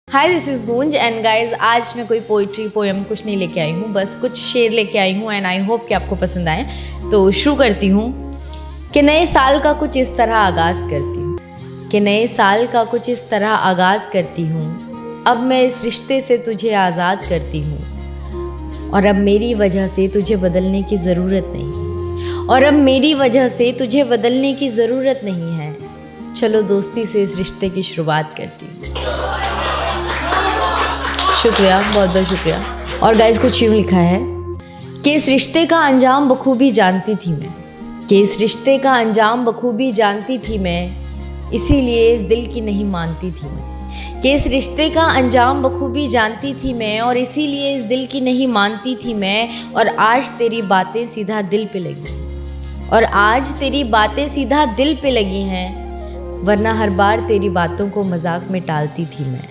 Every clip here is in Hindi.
हाय दिस इज़ गूंज एंड गाइज आज मैं कोई पोइट्री पोएम कुछ नहीं लेके आई हूँ, बस कुछ शेर लेके आई हूँ एंड आई होप कि आपको पसंद आए। तो शुरू करती हूँ कि नए साल का कुछ इस तरह आगाज़ करती हूँ, कि नए साल का कुछ इस तरह आगाज़ करती हूँ। अब मैं इस रिश्ते से तुझे आज़ाद करती हूँ और अब मेरी वजह से तुझे बदलने की ज़रूरत नहीं, और अब मेरी वजह से तुझे बदलने की ज़रूरत नहीं है। चलो दोस्ती से इस रिश्ते की शुरुआत करती हूँ। शुक्रिया, बहुत बहुत शुक्रिया। और गाइस कुछ यूँ लिखा है कि इस रिश्ते का अंजाम बखूबी जानती थी मैं, कि इस रिश्ते का अंजाम बखूबी जानती थी मैं, इसीलिए इस दिल की नहीं मानती थी मैं, कि इस रिश्ते का अंजाम बखूबी जानती थी मैं और इसीलिए इस दिल की नहीं मानती थी मैं। और आज तेरी बातें सीधा दिल पे लगी, और आज तेरी बातें सीधा दिल पे लगी हैं, वरना हर बार तेरी बातों को मजाक में टालती थी मैं।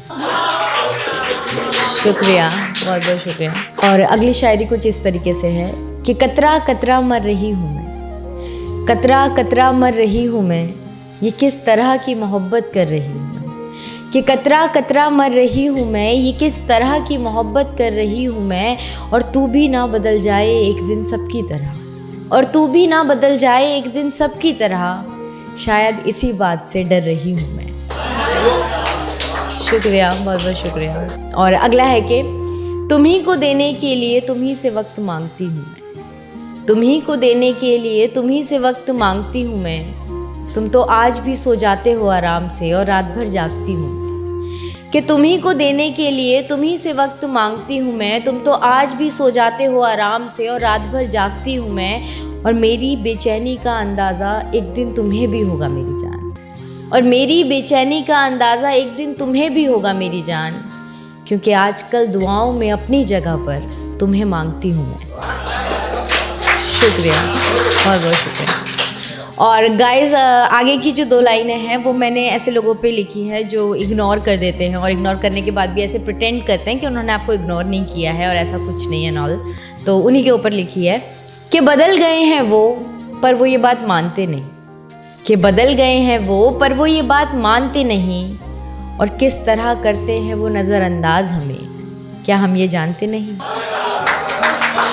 शुक्रिया, बहुत बहुत शुक्रिया। और अगली शायरी कुछ इस तरीके से है कि कतरा कतरा मर रही हूँ मैं, कतरा कतरा मर रही हूँ मैं, ये किस तरह की मोहब्बत कर रही हूँ मैं, कि कतरा कतरा मर रही हूँ मैं, ये किस तरह की मोहब्बत कर रही हूँ मैं। और तू भी ना बदल जाए एक दिन सबकी तरह, और तू भी ना बदल जाए एक दिन सबकी तरह, शायद इसी बात से डर रही हूँ मैं। शुक्रिया, बहुत बहुत शुक्रिया। और अगला है कि तुम्ही को देने के लिए तुम्ही से वक्त मांगती हूँ मैं, तुम्ही को देने के लिए तुम्ही से वक्त मांगती हूँ मैं। तुम तो आज भी सो जाते हो आराम से और रात भर जागती हूँ, कि तुम्ही को देने के लिए तुम्ही से वक्त मांगती हूँ मैं। तुम तो आज भी सो जाते हो आराम से और रात भर जागती हूँ मैं। और मेरी बेचैनी का अंदाज़ा एक दिन तुम्हें भी होगा मेरी जान, और मेरी बेचैनी का अंदाज़ा एक दिन तुम्हें भी होगा मेरी जान, क्योंकि आजकल दुआओं में अपनी जगह पर तुम्हें मांगती हूँ मैं। शुक्रिया, बहुत बहुत शुक्रिया। और गाइस आगे की जो दो लाइनें हैं वो मैंने ऐसे लोगों पे लिखी है जो इग्नोर कर देते हैं, और इग्नोर करने के बाद भी ऐसे प्रिटेंड करते हैं कि उन्होंने आपको इग्नोर नहीं किया है और ऐसा कुछ नहीं है नॉल। तो उन्हीं के ऊपर लिखी है कि बदल गए हैं वो पर वो ये बात मानते नहीं, कि बदल गए हैं वो पर वो ये बात मानते नहीं, और किस तरह करते हैं वो नज़रअंदाज हमें, क्या हम ये जानते नहीं।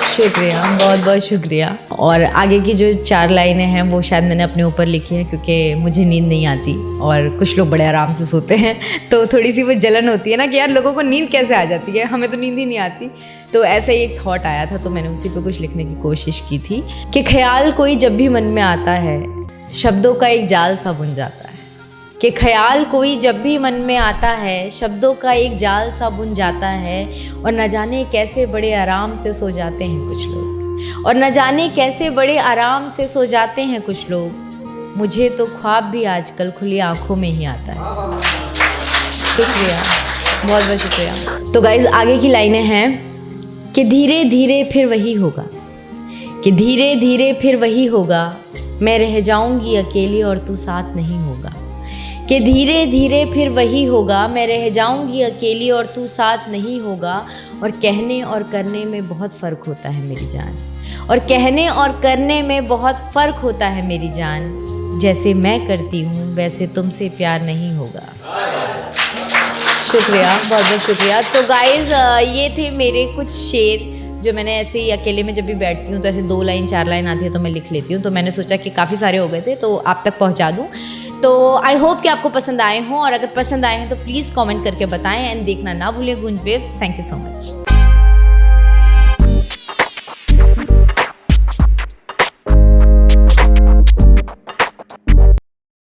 शुक्रिया, बहुत बहुत शुक्रिया। और आगे की जो चार लाइनें हैं वो शायद मैंने अपने ऊपर लिखी है क्योंकि मुझे नींद नहीं आती और कुछ लोग बड़े आराम से सोते हैं, तो थोड़ी सी वो जलन होती है ना कि यार लोगों को नींद कैसे आ जाती है, हमें तो नींद ही नहीं आती। तो ऐसा ही एक थॉट आया था तो मैंने उसी पे कुछ लिखने की कोशिश की थी कि ख्याल कोई जब भी मन में आता है शब्दों का एक जाल सा बुन जाता है, कि ख्याल कोई जब भी मन में आता है शब्दों का एक जाल सा बुन जाता है। और न जाने कैसे बड़े आराम से सो जाते हैं कुछ लोग, और न जाने कैसे बड़े आराम से सो जाते हैं कुछ लोग, मुझे तो ख्वाब भी आजकल खुली आंखों में ही आता है। शुक्रिया, बहुत बहुत शुक्रिया। तो गाइज आगे की लाइनें हैं कि धीरे धीरे फिर वही होगा, कि धीरे धीरे फिर वही होगा, मैं रह जाऊंगी अकेली और तू साथ नहीं होगा, कि धीरे धीरे फिर वही होगा, मैं रह जाऊंगी अकेली और तू साथ नहीं होगा। और कहने और करने में बहुत फ़र्क होता है मेरी जान, और कहने और करने में बहुत फ़र्क होता है मेरी जान, जैसे मैं करती हूँ वैसे तुमसे प्यार नहीं होगा। शुक्रिया, बहुत बहुत शुक्रिया। तो गाइज़ ये थे मेरे कुछ शेर जो मैंने ऐसे ही अकेले में जब भी बैठती हूँ तो ऐसे 2 लाइन 4 लाइन आती है तो मैं लिख लेती हूँ। तो मैंने सोचा कि काफ़ी सारे हो गए थे तो आप तक पहुँचा दूँ। तो आई होप कि आपको पसंद आए हों, और अगर पसंद आए हैं तो प्लीज़ कमेंट करके बताएं एंड देखना ना भूलें गूंज waves. Thank you so much.